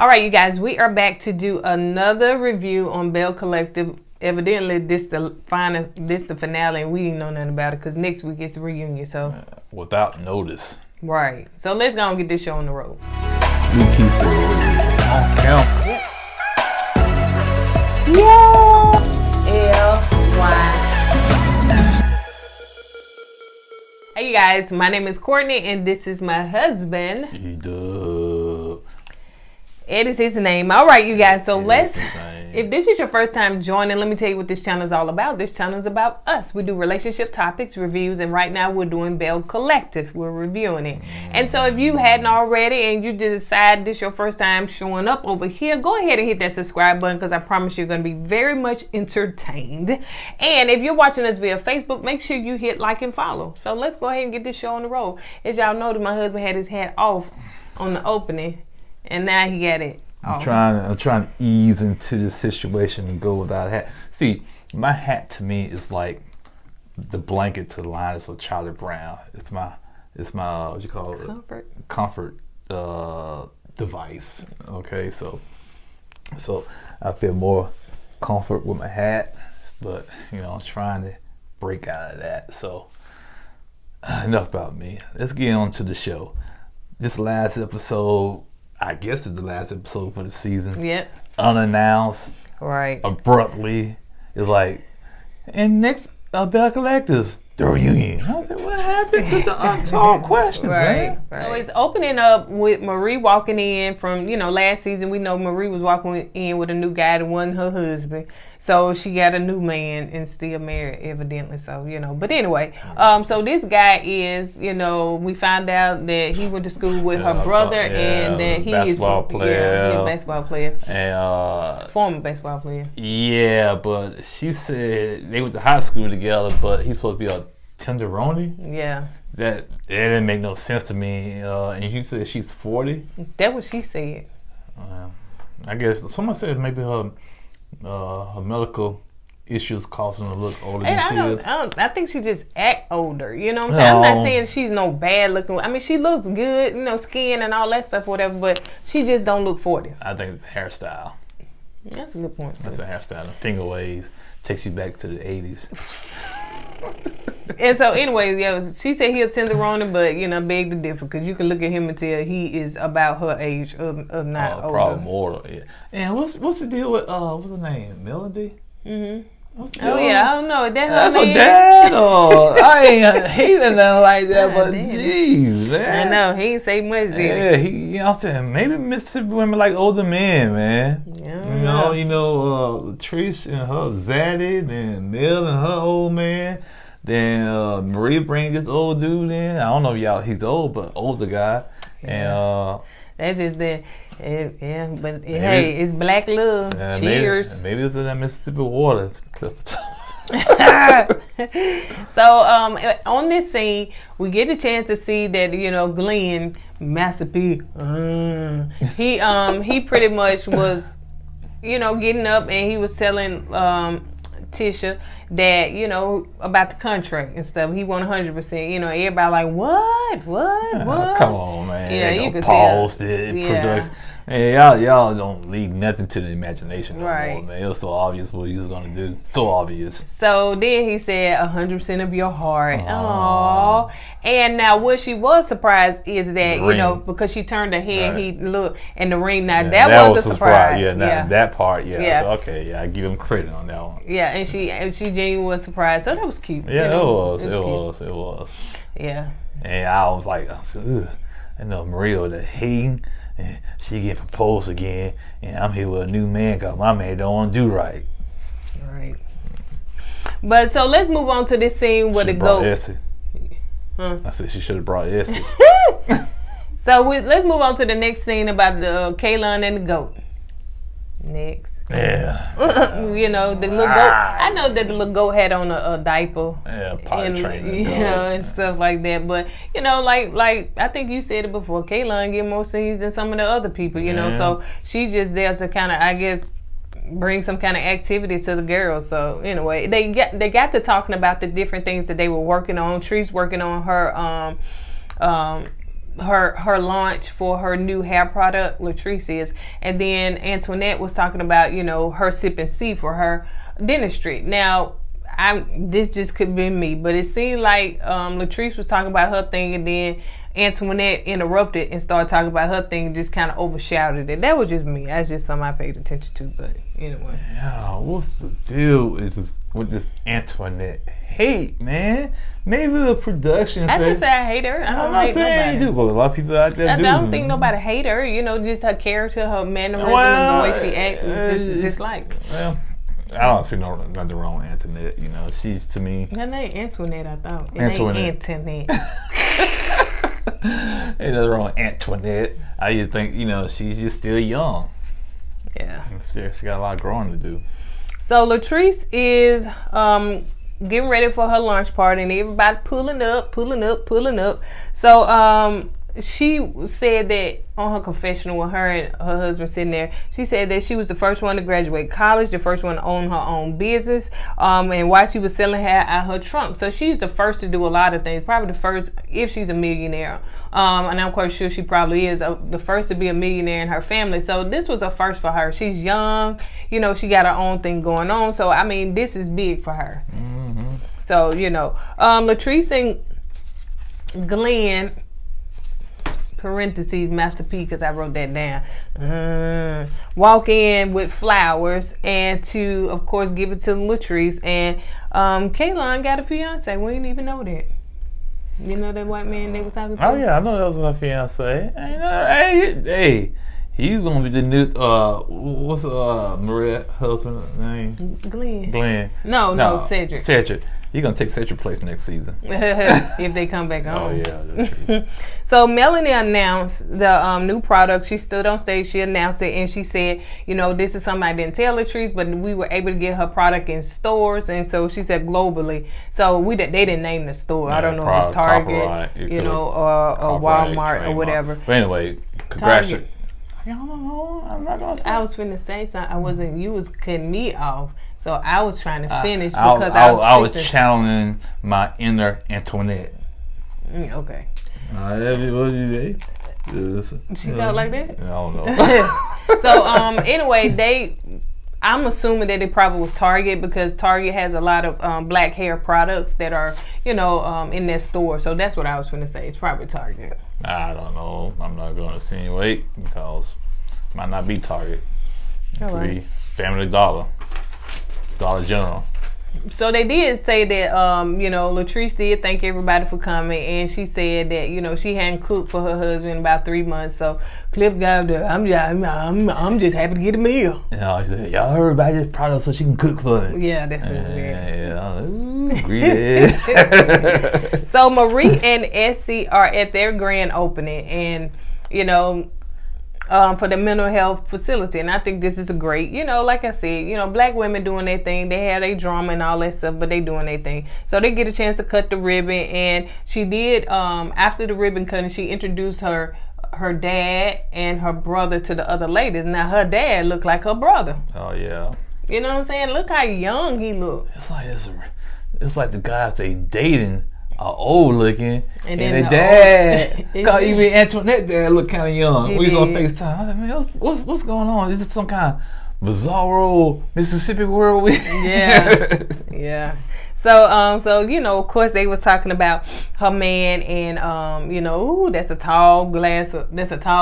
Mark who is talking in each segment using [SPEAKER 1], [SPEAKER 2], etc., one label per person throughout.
[SPEAKER 1] All right, you guys, we are back to do another review on Belle Collective. Evidently, this the finale, and we didn't know nothing about it because next week it's the reunion. So
[SPEAKER 2] without notice.
[SPEAKER 1] Right. So let's go and get this show on the road.
[SPEAKER 2] We keep it on count.
[SPEAKER 1] Yep. LiQWYD. Hey you guys, my name is Kourtney and this is my husband. Eddie's his name. All right, you guys. So if this is your first time joining, let me tell you what this channel is all about. This channel is about us. We do relationship topics, reviews, and right now we're doing Belle Collective. We're reviewing it. And so if you hadn't already and you decide this is your first time showing up over here, go ahead and hit that subscribe button because I promise you're going to be very much entertained. And if you're watching us via Facebook, make sure you hit like and follow. So let's go ahead and get this show on the road. As y'all know, that my husband had his hat off on the opening. And now he got it.
[SPEAKER 2] I'm trying to ease into the situation and go without a hat. See, my hat to me is like the blanket to the Linus of Charlie Brown. It's my what you call it? Comfort device. Okay, so I feel more comfort with my hat, but I'm trying to break out of that. So enough about me. Let's get on to the show. This last episode, I guess it's the last episode for the season. Yep. Unannounced.
[SPEAKER 1] Right.
[SPEAKER 2] Abruptly. It's like, and next, Belle Collective, the reunion. I was like, what happened to the unsolved questions, man?
[SPEAKER 1] Right. So it's opening up with Marie walking in from, last season. We know Marie was walking in with a new guy that wasn't her husband. So she got a new man and still married, evidently. So, But anyway, so this guy is, we found out that he went to school with her brother and that he is a basketball player.
[SPEAKER 2] And
[SPEAKER 1] former basketball player.
[SPEAKER 2] Yeah, but she said they went to high school together, but he's supposed to be a tenderoni.
[SPEAKER 1] Yeah.
[SPEAKER 2] That it didn't make no sense to me. And you said she's 40.
[SPEAKER 1] That's what she said.
[SPEAKER 2] I guess someone said maybe her medical issues causing her to look older than she is.
[SPEAKER 1] I think she just act older. You know what I'm saying? I'm not saying she's no bad looking. I mean, she looks good, skin and all that stuff, whatever. But she just don't look 40.
[SPEAKER 2] I think the hairstyle.
[SPEAKER 1] That's a good point.
[SPEAKER 2] That's a hairstyle. The finger waves takes you back to the 80s.
[SPEAKER 1] And so, anyways, she said he a tenderoni, but beg to differ because you can look at him and tell he is about her age of not older.
[SPEAKER 2] Probably more. Yeah. And what's the deal with what's her name? Melody.
[SPEAKER 1] Mm-hmm. Oh yeah, I don't know.
[SPEAKER 2] That's her dad. I ain't hating nothing like that, but jeez, man.
[SPEAKER 1] I know he ain't say much.
[SPEAKER 2] Yeah, I'm saying maybe Mississippi women like older men, man.
[SPEAKER 1] Yeah,
[SPEAKER 2] Trish and her zaddy, then Mel and her old man. Then Maria bring this old dude in. I don't know if he's old, but older guy.
[SPEAKER 1] Yeah. And that's just that. Yeah, but hey, it's black love. Cheers.
[SPEAKER 2] Maybe it's in that Mississippi water.
[SPEAKER 1] So on this scene, we get a chance to see that Glenn Master P. He pretty much was getting up and he was telling Tisha that about the contract and stuff. He won 100%. Everybody like what?
[SPEAKER 2] Come on, man.
[SPEAKER 1] Yeah, you could
[SPEAKER 2] pause the production. Hey, y'all don't leave nothing to the imagination no more, man. It was so obvious what he was gonna do. So obvious.
[SPEAKER 1] So then he said 100% of your heart. Aww. And now what she was surprised is that because she turned her head, he looked and the ring. Now that was a surprise.
[SPEAKER 2] Yeah, that part. Yeah. So, okay. Yeah, I give him credit on that one.
[SPEAKER 1] Yeah, and she genuinely was surprised. So that was cute.
[SPEAKER 2] Yeah, it was.
[SPEAKER 1] Yeah.
[SPEAKER 2] And I was like, ugh. I know Maria the hating. And she get proposed again, and I'm here with a new man because my man don't want to do right.
[SPEAKER 1] Right. But so let's move on to this scene where the goat.
[SPEAKER 2] Essie. I said she should have brought Essie.
[SPEAKER 1] So let's move on to the next scene about the Kaylon and the goat. Next.
[SPEAKER 2] Yeah.
[SPEAKER 1] The little goat. I know that the little goat had on a diaper.
[SPEAKER 2] Yeah, potty training.
[SPEAKER 1] And stuff like that. But like I think you said it before. Kaylon get more scenes than some of the other people. So she's just there to kind of, I guess, bring some kind of activity to the girls. So anyway, they got to talking about the different things that they were working on. Tree's working on her her launch for her new hair product, Latrice is, and then Antoinette was talking about, you know, her sip and see for her dentistry. Now, this just could be me, but it seemed like Latrice was talking about her thing, and then Antoinette interrupted and started talking about her thing and just kind of overshadowed it. That was just me. That's just something I paid attention to, but anyway.
[SPEAKER 2] Yeah, what's the deal with this Antoinette hate, man? Maybe the production.
[SPEAKER 1] I didn't say I hate her. I don't hate nobody.
[SPEAKER 2] You do, but a lot of people out there do.
[SPEAKER 1] I don't think nobody hate her. You know, just her character, her mannerism, and the way she acts, just dislike.
[SPEAKER 2] Well, I don't see nothing wrong with Antoinette. You know, she's, to me.
[SPEAKER 1] Her name Antoinette, I thought.
[SPEAKER 2] Antoinette.
[SPEAKER 1] Ain't
[SPEAKER 2] Ain't nothing wrong with Antoinette. I just think, you know, she's just still young.
[SPEAKER 1] Yeah.
[SPEAKER 2] She got a lot of growing to do.
[SPEAKER 1] So Latrice is getting ready for her launch party, and everybody pulling up. So she said that on her confessional with her and her husband sitting there, she said that she was the first one to graduate college, the first one to own her own business, and while she was selling hair out her trunk. So she's the first to do a lot of things, probably the first, if she's a millionaire, and I'm quite sure she probably is the first to be a millionaire in her family. So this was a first for her. She's young, you know, she got her own thing going on. So I mean, this is big for her. Mm-hmm. So, you know, Latrice and Glenn, parentheses Master P, because I wrote that down, walk in with flowers and to, of course, give it to Latrice. And Kaylon got a fiance. We didn't even know that. You know that white man they was talking to?
[SPEAKER 2] Oh yeah, I know that was her fiance. Hey, he's gonna be the new what's Maria's husband's name? Glenn.
[SPEAKER 1] No, Cedric.
[SPEAKER 2] Cedric. You're going to take Cedric's place next season.
[SPEAKER 1] If they come back on.
[SPEAKER 2] Oh, yeah, that's true.
[SPEAKER 1] So, Melanie announced the new product. She stood on stage. She announced it, and she said, you know, this is something I didn't tell Latrice, but we were able to get her product in stores. And so, she said globally. So, they didn't name the store. Yeah, I don't know if it's Target, you know, or Walmart or whatever.
[SPEAKER 2] But anyway, congratulations. I don't know. I'm not going to say.
[SPEAKER 1] I was finna say something. You was cutting me off. So I was trying to finish because I was
[SPEAKER 2] channeling my inner Antoinette.
[SPEAKER 1] Okay.
[SPEAKER 2] What you say?
[SPEAKER 1] She talk like that?
[SPEAKER 2] I don't know.
[SPEAKER 1] So anyway, I'm assuming that it probably was Target, because Target has a lot of black hair products that are, you know, in their store. So that's what I was going to say. It's probably Target.
[SPEAKER 2] I don't know. I'm not going to insinuate because it might not be Target. It could be Family Dollar General.
[SPEAKER 1] So they did say that, you know, Latrice did thank everybody for coming, and she said that, you know, she hadn't cooked for her husband in about 3 months. So Cliff got there. I'm just happy to get a meal.
[SPEAKER 2] Yeah, y'all heard about this product so she can cook for it.
[SPEAKER 1] Yeah, that's it.
[SPEAKER 2] Yeah, greedy.
[SPEAKER 1] So Marie and Essie are at their grand opening, and you know, for the mental health facility. And I think this is a great, you know, like I said, you know, black women doing their thing. They have their drama and all that stuff, but they doing their thing. So they get a chance to cut the ribbon. And she did, after the ribbon cutting, she introduced her dad and her brother to the other ladies. Now, her dad looked like her brother.
[SPEAKER 2] Oh, yeah.
[SPEAKER 1] You know what I'm saying? Look how young he looked.
[SPEAKER 2] It's like the guys they dating are old looking, and then the dad, even Antoinette dad look kind of young. We was on FaceTime. I was like, man, what's going on? Is it some kind of bizarro Mississippi world?
[SPEAKER 1] Yeah. So you know, of course, they was talking about her man, and you know, ooh, that's a tall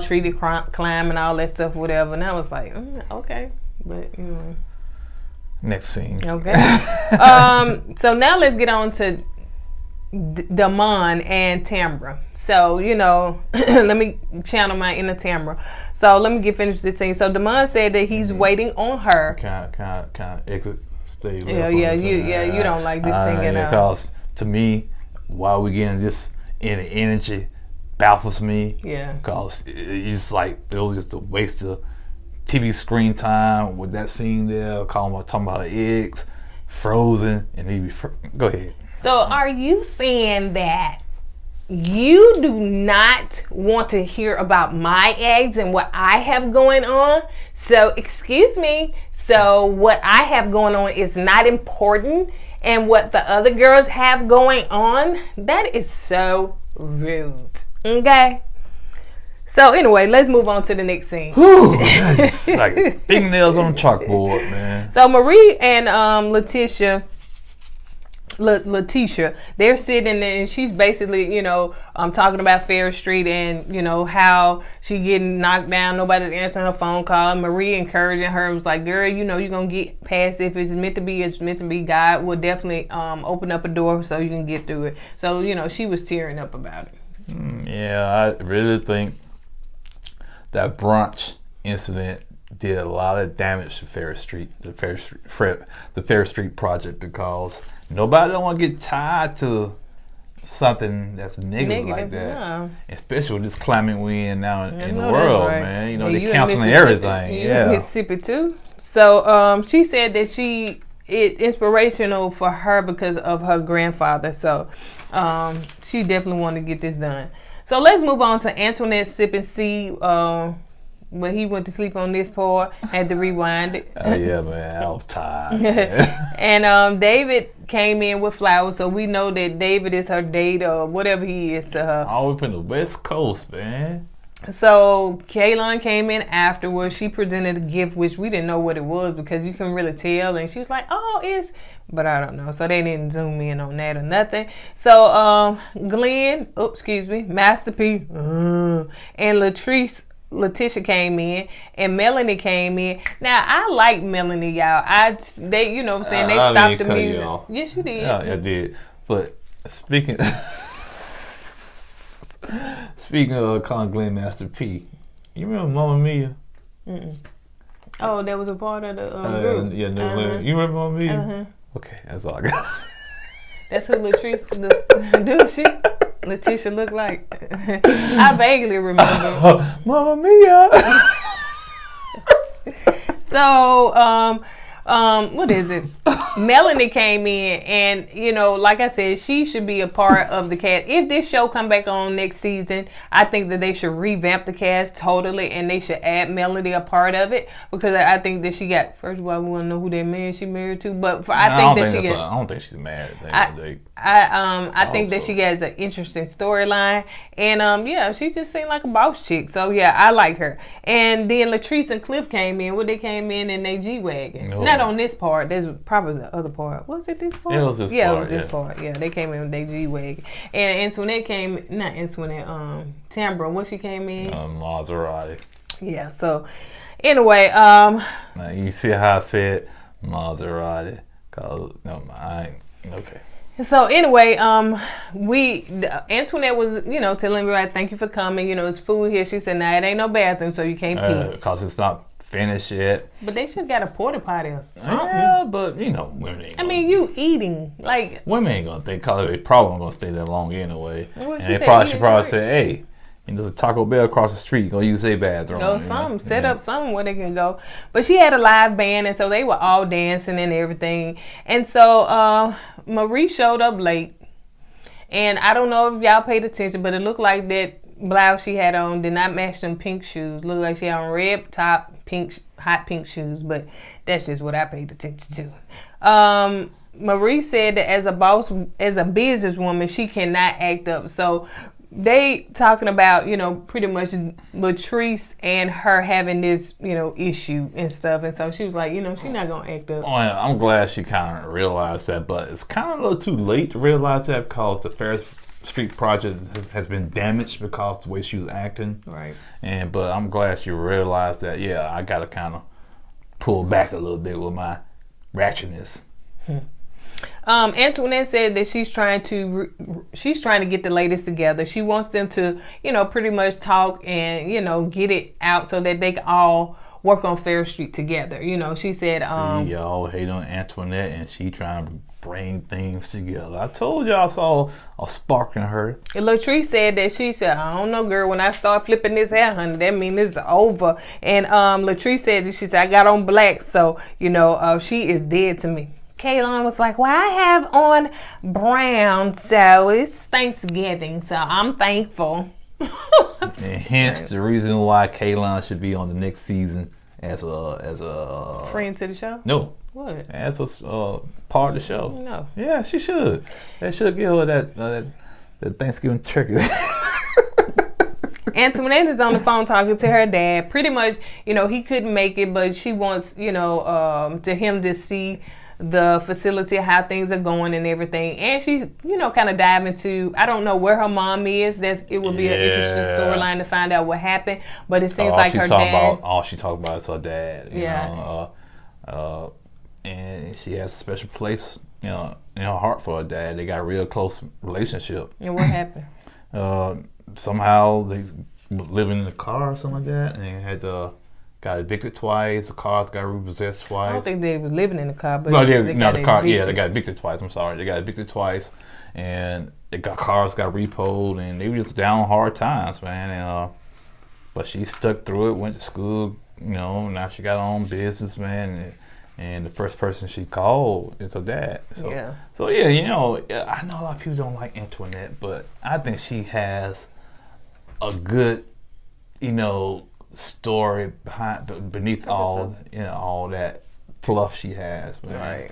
[SPEAKER 1] tree to climb and all that stuff, whatever. And I was like, okay, but you know.
[SPEAKER 2] Next scene.
[SPEAKER 1] Okay. So now let's get on to Damon and Tamra. So, you know, let me channel my inner Tamra. So let me finish this thing. So Damon said that he's waiting on her.
[SPEAKER 2] Kind of exit stage.
[SPEAKER 1] Yeah. You don't like this thing at all.
[SPEAKER 2] Because to me, while we getting this energy, baffles me.
[SPEAKER 1] Yeah.
[SPEAKER 2] Because it's like it was just a waste of TV screen time with that scene there. Talking about eggs, frozen, and he go ahead.
[SPEAKER 1] So are you saying that you do not want to hear about my eggs and what I have going on? So, excuse me. So what I have going on is not important, and what the other girls have going on, that is so rude. Okay? So anyway, let's move on to the next scene.
[SPEAKER 2] Whew, that's like fingernails on a chalkboard, man.
[SPEAKER 1] So Marie and Letitia, they're sitting there and she's basically, you know, talking about Ferris Street and, you know, how she getting knocked down. Nobody's answering her phone call. Marie encouraging her, was like, girl, you know, you're going to get past it. If it's meant to be, it's meant to be. God will definitely open up a door so you can get through it. So, you know, she was tearing up about it.
[SPEAKER 2] Yeah, I really think that brunch incident did a lot of damage to Ferris Street, the Ferris Street project, because nobody don't want to get tied to something that's negative like that.
[SPEAKER 1] Yeah.
[SPEAKER 2] Especially with this climate we in now in the
[SPEAKER 1] that's
[SPEAKER 2] world,
[SPEAKER 1] right.
[SPEAKER 2] man. You know,
[SPEAKER 1] Yeah,
[SPEAKER 2] they're canceling everything.
[SPEAKER 1] You in Mississippi too. So she said that it's inspirational for her because of her grandfather. So she definitely wanted to get this done. So let's move on to Antoinette Sip and See. When he went to sleep on this part, had to rewind it.
[SPEAKER 2] Oh yeah, man, I was tired.
[SPEAKER 1] And David came in with flowers, so we know that David is her date or whatever he is to her.
[SPEAKER 2] All up in the West Coast, man.
[SPEAKER 1] So Kaylon came in afterwards. She presented a gift, which we didn't know what it was because you couldn't really tell. And she was like, "Oh, it's," but I don't know. So they didn't zoom in on that or nothing. So Master P, and Letitia came in and Melanie came in. Now I like Melanie, y'all. They, you know what I'm saying, they stopped the music. Yes, you did.
[SPEAKER 2] Yeah, I did. But speaking of calling Glenn Master P, you remember Mamma Mia?
[SPEAKER 1] Mm-mm. Oh, that was a part of the group.
[SPEAKER 2] Yeah, no, you remember Mamma Mia? Okay, that's all I got.
[SPEAKER 1] That's who Letitia looked like. I vaguely remember.
[SPEAKER 2] Mamma Mia.
[SPEAKER 1] So, what is it? Melanie came in, and you know, like I said, she should be a part of the cast. If this show come back on next season, I think that they should revamp the cast totally, and they should add Melanie a part of it, because I think that she got. First of all, we want to know who that man she married to, but I don't think she's married. I think that she has an interesting storyline, and yeah, she just seemed like a boss chick. So yeah, I like her. And then Latrice and Cliff came in. They came in their G-Wagon.
[SPEAKER 2] No.
[SPEAKER 1] Not on this part. There's probably the other part. Was it this part?
[SPEAKER 2] It was this part.
[SPEAKER 1] Yeah, it was this part. Yeah, they came in with their G-Wagon. And Antoinette Tambra, when she came in.
[SPEAKER 2] Maserati.
[SPEAKER 1] Yeah, so anyway.
[SPEAKER 2] Now, you see how I said Maserati? Okay.
[SPEAKER 1] So anyway, Antoinette was, you know, telling everybody, thank you for coming. You know, it's food here. She said, nah, it ain't no bathroom, so you can't pee.
[SPEAKER 2] Because it's not finished yet.
[SPEAKER 1] But they should have got a porta potty or something.
[SPEAKER 2] Yeah, but you know, women ain't
[SPEAKER 1] you eating. Like,
[SPEAKER 2] women ain't gonna think, because they probably gonna stay there long anyway.
[SPEAKER 1] Well,
[SPEAKER 2] and she probably say, hey, there's a Taco Bell across the street, go use a bathroom.
[SPEAKER 1] Set up something where they can go. But she had a live band, and so they were all dancing and everything. And so Marie showed up late. And I don't know if y'all paid attention, but it looked like that blouse she had on did not match them pink shoes. Looked like she had on red top, hot pink shoes, but that's just what I paid attention to. Marie said that as a businesswoman, she cannot act up. So they talking about, you know, pretty much Latrice and her having this, you know, issue and stuff. And so she was like, you know, she's not going to act up.
[SPEAKER 2] Oh, yeah, I'm glad she kind of realized that, but it's kind of a little too late to realize that, because the Ferris Street project has been damaged because of the way she was acting.
[SPEAKER 1] Right.
[SPEAKER 2] But I'm glad she realized that, yeah, I got to kind of pull back a little bit with my ratchetness.
[SPEAKER 1] Antoinette said that she's trying to get the ladies together. She wants them to, you know, pretty much talk and, you know, get it out so that they can all work on Ferris Street together. You know, she said
[SPEAKER 2] y'all hate on Antoinette, and she trying to bring things together. I told y'all I saw a spark in her.
[SPEAKER 1] And Latrice said that she said, I don't know, girl, when I start flipping this hair, honey, that means it's over. And Latrice said that she said, I got on black, so, you know, she is dead to me. Kaylon was like, well, I have on brown, so it's Thanksgiving, so I'm thankful.
[SPEAKER 2] And hence the reason why Kaylon should be on the next season as a
[SPEAKER 1] friend to the show.
[SPEAKER 2] No,
[SPEAKER 1] what?
[SPEAKER 2] As a part of the show.
[SPEAKER 1] No.
[SPEAKER 2] Yeah, she should. They should give her that Thanksgiving turkey.
[SPEAKER 1] Antoinette is on the phone talking to her dad. Pretty much, you know, he couldn't make it, but she wants, you know, to him to see the facility, how things are going and everything. And she's, you know, kind of dive into, I don't know where her mom is. It will be an interesting storyline to find out what happened. But it seems like her dad.
[SPEAKER 2] All she talked about is her dad. You know, and she has a special place, you know, in her heart for her dad. They got a real close relationship.
[SPEAKER 1] And what happened?
[SPEAKER 2] Somehow they was living in a car or something like that, and had got evicted twice. The car got repossessed twice.
[SPEAKER 1] I don't think they were living in the car, but
[SPEAKER 2] they got evicted twice. I'm sorry, they got evicted twice, and cars got repoed, and they were just down hard times, man. And but she stuck through it, went to school. You know, now she got her own business, man. And the first person she called is her dad. So yeah, you know, I know a lot of people don't like Antoinette, but I think she has a good, you know, story beneath all, you know, all that fluff she has, man.
[SPEAKER 1] Right.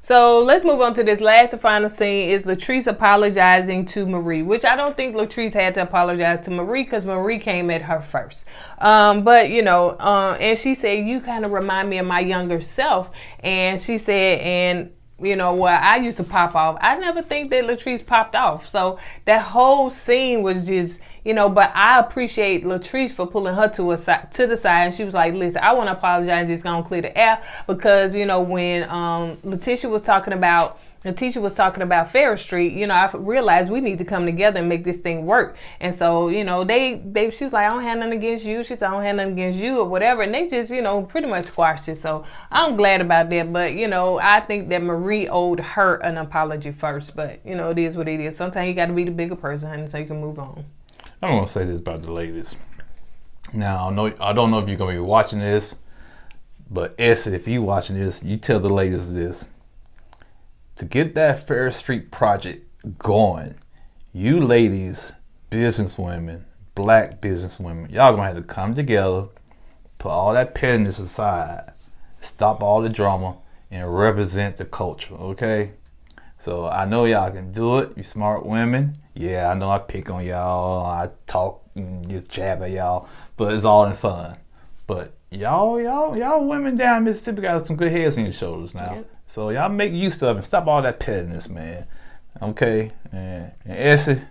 [SPEAKER 1] So let's move on to this last and final scene. Is Latrice apologizing to Marie, which I don't think Latrice had to apologize to Marie because Marie came at her first. But, you know, and she said, you kind of remind me of my younger self. And she said, and, you know, well, I used to pop off. I never think that Latrice popped off. So that whole scene was just, you know, but I appreciate Latrice for pulling her to the side. And she was like, listen, I want to apologize. Just going to clear the air. Because, you know, when Letitia was talking about Ferris Street, you know, I realized we need to come together and make this thing work. And so, you know, she was like, I don't have nothing against you. She said, I don't have nothing against you or whatever. And they just, you know, pretty much squashed it. So I'm glad about that. But, you know, I think that Marie owed her an apology first. But, you know, it is what it is. Sometimes you got to be the bigger person, honey, so you can move on.
[SPEAKER 2] I'm going to say this about the ladies. Now, I don't know if you're going to be watching this, but Essie, if you're watching this, you tell the ladies this. To get that Ferris Street project going, you ladies, businesswomen, black businesswomen, y'all going to have to come together, put all that pettiness aside, stop all the drama, and represent the culture, okay? So I know y'all can do it. You smart women. Yeah, I know I pick on y'all. I talk and just jab at y'all, but it's all in fun. But y'all women down in Mississippi got some good heads on your shoulders now. Yep. So y'all make use of it and stop all that pettiness, man. Okay? And Essie,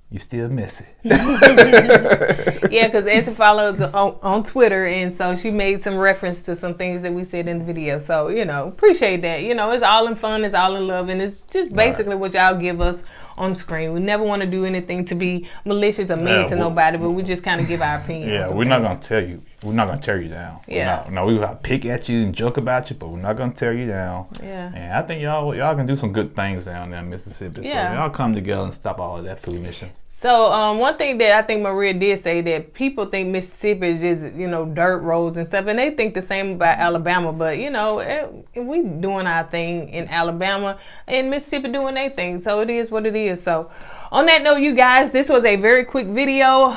[SPEAKER 2] you still messy.
[SPEAKER 1] Yeah, because Essie follows on Twitter, and so she made some reference to some things that we said in the video. So, you know, appreciate that. You know, it's all in fun, it's all in love, and it's just basically what y'all give us on screen. We never want to do anything to be malicious or mean to nobody, but we just kind of give our opinion.
[SPEAKER 2] Yeah, we're not going to tell you. We're not going to tear you down.
[SPEAKER 1] Yeah.
[SPEAKER 2] No, we will pick at you and joke about you, but we're not going to tear you down.
[SPEAKER 1] Yeah.
[SPEAKER 2] And I think y'all can do some good things down there in Mississippi.
[SPEAKER 1] Yeah.
[SPEAKER 2] So y'all come together and stop all of that foolishness.
[SPEAKER 1] So one thing that I think Maria did say, that people think Mississippi is just, you know, dirt roads and stuff, and they think the same about Alabama. But, you know, we doing our thing in Alabama and Mississippi doing their thing. So it is what it is. So on that note, you guys, this was a very quick video.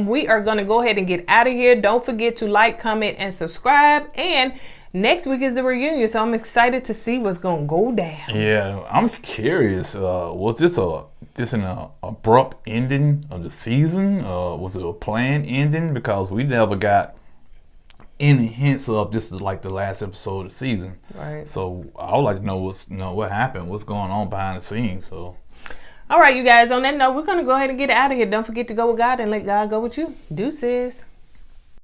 [SPEAKER 1] We are going to go ahead and get out of here. Don't forget to like, comment, and subscribe. And next week is the reunion, so I'm excited to see what's going to go down.
[SPEAKER 2] Yeah, I'm curious. Was this an abrupt ending of the season? Was it a planned ending? Because we never got any hints of this is like the last episode of the season.
[SPEAKER 1] Right.
[SPEAKER 2] So I would like to know what happened, what's going on behind the scenes. So.
[SPEAKER 1] All right, you guys, on that note, we're going to go ahead and get out of here. Don't forget to go with God and let God go with you. Deuces.